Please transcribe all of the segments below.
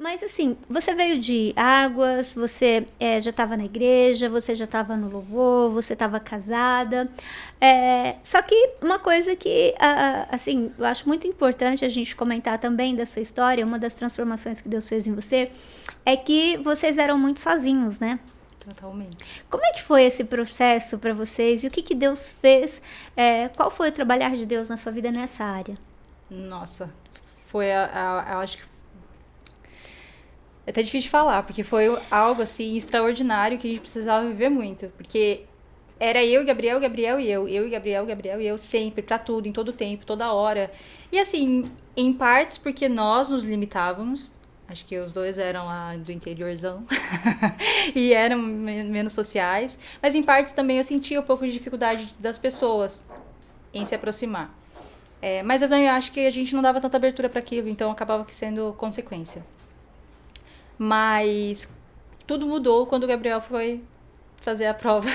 Mas assim, você veio de Águas, você já estava na igreja, você já estava no louvor, você estava casada. Só que uma coisa que, assim, eu acho muito importante a gente comentar também da sua história, uma das transformações que Deus fez em você, é que vocês eram muito sozinhos, né? Totalmente. Como é que foi esse processo para vocês? E o que Deus fez? Qual foi o trabalhar de Deus na sua vida nessa área? Nossa, foi eu acho que é até difícil de falar, porque foi algo assim extraordinário que a gente precisava viver muito, porque era eu, Gabriel, Gabriel e eu e Gabriel, Gabriel e eu sempre, pra tudo, em todo tempo, toda hora. E assim, em partes porque nós nos limitávamos. Acho que os dois eram lá do interiorzão e eram menos sociais, mas em partes também eu sentia um pouco de dificuldade das pessoas em se aproximar. Mas eu também acho que a gente não dava tanta abertura para aquilo, então acabava que sendo consequência. Mas tudo mudou quando o Gabriel foi fazer a prova,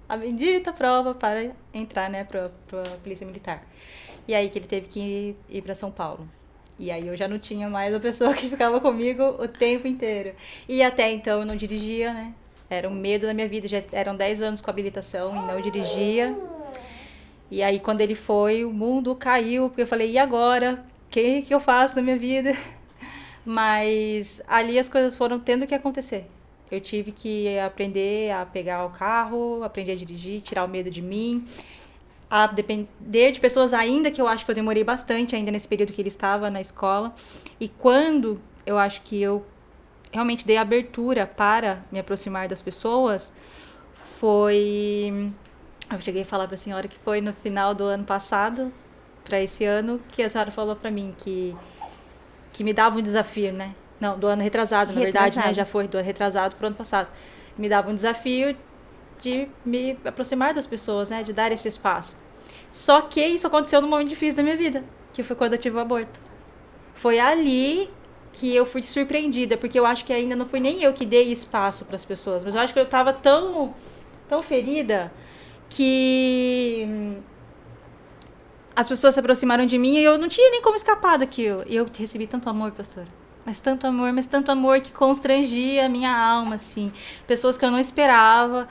a bendita prova para entrar, né, para a Polícia Militar. E aí que ele teve que ir para São Paulo. E aí eu já não tinha mais a pessoa que ficava comigo o tempo inteiro. E até então eu não dirigia, né? Era um medo da minha vida. Já eram 10 anos com habilitação e não dirigia. E aí quando ele foi, o mundo caiu, porque eu falei, e agora? O que eu faço na minha vida? Mas ali as coisas foram tendo que acontecer. Eu tive que aprender a pegar o carro, aprender a dirigir, tirar o medo de mim, a depender de pessoas ainda, que eu acho que eu demorei bastante ainda nesse período que ele estava na escola. E quando eu acho que eu realmente dei abertura para me aproximar das pessoas, foi... Eu cheguei a falar para a senhora que foi no final do ano passado, para esse ano, que a senhora falou para mim que me dava um desafio, né? Não, do ano retrasado, na verdade, né? Já foi do ano retrasado pro ano passado. Me dava um desafio de me aproximar das pessoas, né? De dar esse espaço. Só que isso aconteceu num momento difícil da minha vida, que foi quando eu tive o aborto. Foi ali que eu fui surpreendida, porque eu acho que ainda não fui nem eu que dei espaço para as pessoas, mas eu acho que eu estava tão ferida que as pessoas se aproximaram de mim e eu não tinha nem como escapar daquilo. E eu recebi tanto amor, pastora. Mas tanto amor que constrangia a minha alma, assim. Pessoas que eu não esperava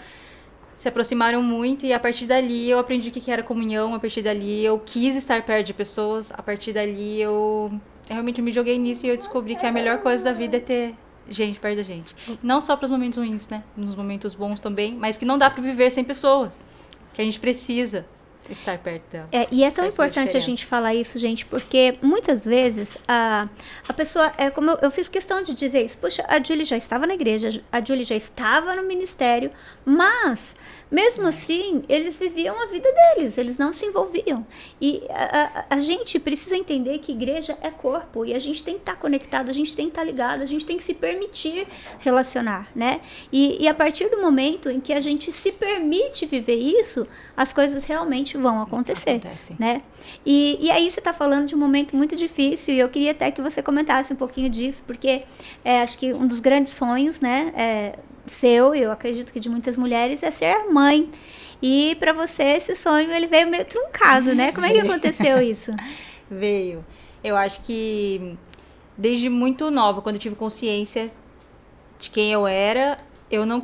se aproximaram muito e a partir dali eu aprendi o que era comunhão, a partir dali eu quis estar perto de pessoas, a partir dali eu realmente me joguei nisso e eu descobri que a melhor coisa da vida é ter gente perto da gente. Não só para os momentos ruins, né? Nos momentos bons também, mas que não dá para viver sem pessoas. Que a gente precisa estar perto delas. E é tão importante a gente falar isso, gente, porque muitas vezes a pessoa, como eu fiz questão de dizer isso, poxa, a Julie já estava na igreja, a Julie já estava no ministério, mas mesmo assim, eles viviam a vida deles, eles não se envolviam. E a gente precisa entender que igreja é corpo, e a gente tem que estar conectado, a gente tem que estar ligado, a gente tem que se permitir relacionar, né? E a partir do momento em que a gente se permite viver isso, as coisas realmente vão acontecer, né? E aí você está falando de um momento muito difícil, e eu queria até que você comentasse um pouquinho disso, porque acho que um dos grandes sonhos, né, seu, eu acredito que de muitas mulheres, é ser mãe. E para você esse sonho ele veio meio truncado, né? Como é que aconteceu isso? Veio. Eu acho que desde muito nova, quando eu tive consciência de quem eu era, eu não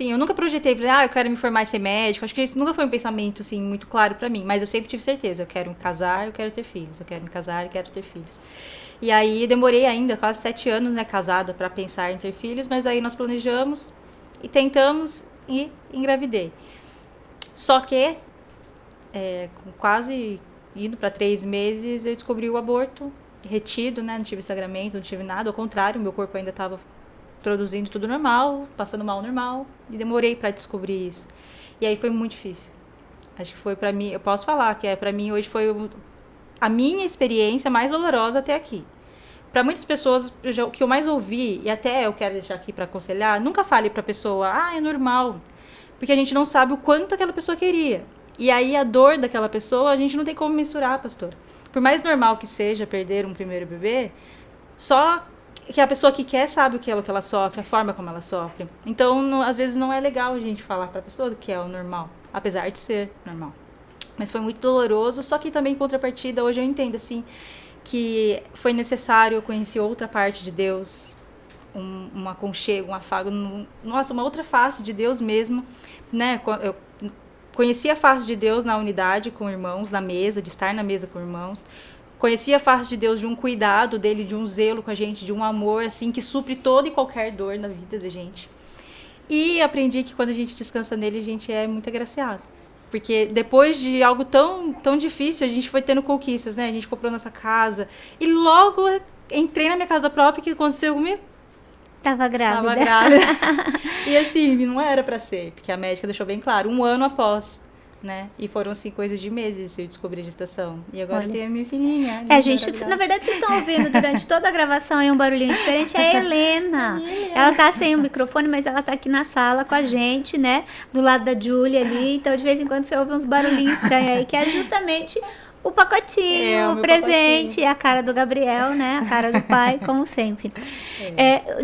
eu nunca projetei, falei, eu quero me formar e ser médico. Acho que isso nunca foi um pensamento assim muito claro para mim, mas eu sempre tive certeza, eu quero me casar, eu quero ter filhos, eu quero me casar, eu quero ter filhos. E aí demorei ainda quase 7 anos, né, casada, para pensar em ter filhos, mas aí nós planejamos e tentamos e engravidei. Só que com quase indo para 3 meses, eu descobri o aborto retido, né, não tive sangramento, não tive nada, ao contrário, meu corpo ainda estava produzindo tudo normal, passando mal normal, e demorei para descobrir isso. E aí foi muito difícil. Acho que foi para mim, eu posso falar que para mim hoje foi a minha experiência mais dolorosa até aqui. Para muitas pessoas, o que eu mais ouvi, e até eu quero deixar aqui para aconselhar, nunca fale para a pessoa, é normal, porque a gente não sabe o quanto aquela pessoa queria. E aí a dor daquela pessoa, a gente não tem como mensurar, pastor. Por mais normal que seja perder um primeiro bebê, só que a pessoa que quer sabe o que ela sofre, a forma como ela sofre. Então, às vezes não é legal a gente falar para a pessoa do que é o normal, apesar de ser normal. Mas foi muito doloroso, só que também em contrapartida, hoje eu entendo, assim, que foi necessário eu conhecer outra parte de Deus, um aconchego, um afago, nossa, uma outra face de Deus mesmo, né? Eu conheci a face de Deus na unidade com irmãos, na mesa, de estar na mesa com irmãos. Conheci a face de Deus de um cuidado dele, de um zelo com a gente, de um amor, assim, que supre toda e qualquer dor na vida da gente. E aprendi que quando a gente descansa nele, a gente é muito agraciado. Porque depois de algo tão difícil, a gente foi tendo conquistas, né? A gente comprou nossa casa. E logo entrei na minha casa própria. O que aconteceu comigo? Tava grávida. Tava grávida. E assim, não era pra ser. Porque a médica deixou bem claro, 1 ano após, né? E foram, assim, coisas de meses eu descobri a gestação. E agora eu tenho a minha filhinha. Gente, na verdade, vocês estão ouvindo durante toda a gravação aí um barulhinho diferente. É a Helena. Ela tá sem o microfone, mas ela tá aqui na sala com a gente, né? Do lado da Júlia ali. Então, de vez em quando, você ouve uns barulhinhos estranhos aí, que é justamente o pacotinho, o presente, pacotinho. A cara do Gabriel, né? A cara do pai, como sempre.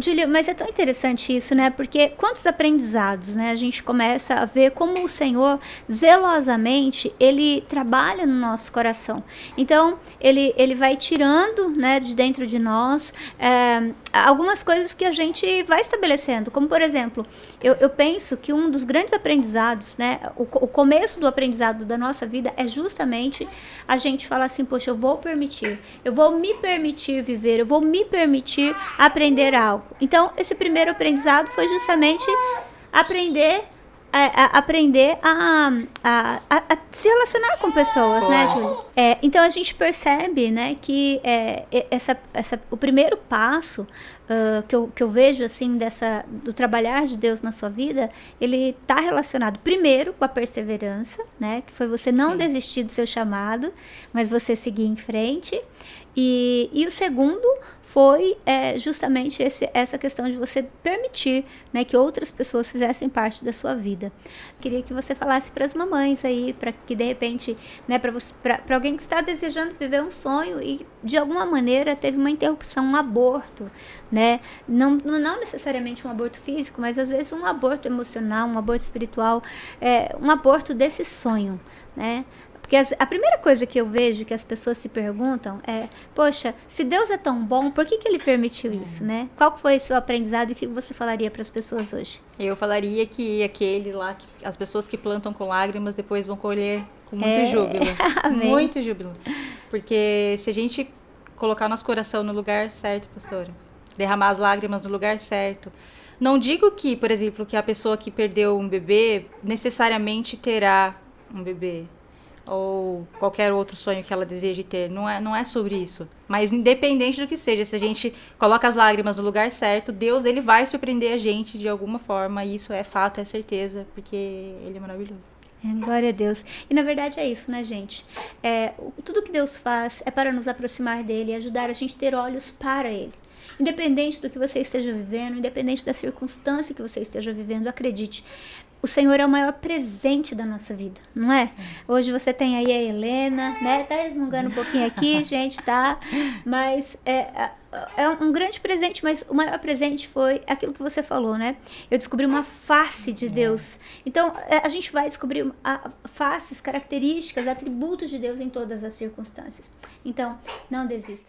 Júlia, mas é tão interessante isso, né? Porque quantos aprendizados, né? A gente começa a ver como o Senhor, zelosamente, Ele trabalha no nosso coração. Então, Ele vai tirando, né, de dentro de nós, algumas coisas que a gente vai estabelecendo. Como, por exemplo, eu penso que um dos grandes aprendizados, né? O começo do aprendizado da nossa vida é justamente a gente falar assim, poxa, eu vou me permitir viver, eu vou me permitir aprender algo. Então, esse primeiro aprendizado foi justamente aprender a se relacionar com pessoas, né, Júlia? Então, a gente percebe, né, que o primeiro passo que eu vejo, assim, do trabalhar de Deus na sua vida, ele está relacionado, primeiro, com a perseverança, né, que foi você não desistir do seu chamado, mas você seguir em frente. E o segundo foi justamente essa questão de você permitir, né, que outras pessoas fizessem parte da sua vida. Queria que você falasse para as mamães aí, para que de repente, né, para alguém que está desejando viver um sonho e de alguma maneira teve uma interrupção, um aborto, né? Não necessariamente um aborto físico, mas às vezes um aborto emocional, um aborto espiritual, um aborto desse sonho, né? Porque a primeira coisa que eu vejo que as pessoas se perguntam é, poxa, se Deus é tão bom, por que Ele permitiu isso, né? Qual foi o seu aprendizado e o que você falaria para as pessoas hoje? Eu falaria que aquele lá, as pessoas que plantam com lágrimas depois vão colher com muito júbilo. Muito júbilo. Porque se a gente colocar nosso coração no lugar certo, pastora, derramar as lágrimas no lugar certo, não digo que, por exemplo, que a pessoa que perdeu um bebê necessariamente terá um bebê, ou qualquer outro sonho que ela deseje ter, não é sobre isso. Mas independente do que seja, se a gente coloca as lágrimas no lugar certo, Deus, Ele vai surpreender a gente de alguma forma, e isso é fato, é certeza, porque Ele é maravilhoso. Glória a Deus. E na verdade é isso, né, gente? Tudo que Deus faz é para nos aproximar dEle e ajudar a gente a ter olhos para Ele. Independente do que você esteja vivendo, independente da circunstância que você esteja vivendo, acredite, o Senhor é o maior presente da nossa vida, não é? Hoje você tem aí a Helena, né? Tá resmungando um pouquinho aqui, gente, tá? Mas é um grande presente, mas o maior presente foi aquilo que você falou, né? Eu descobri uma face de Deus. Então, a gente vai descobrir faces, características, atributos de Deus em todas as circunstâncias. Então, não desista.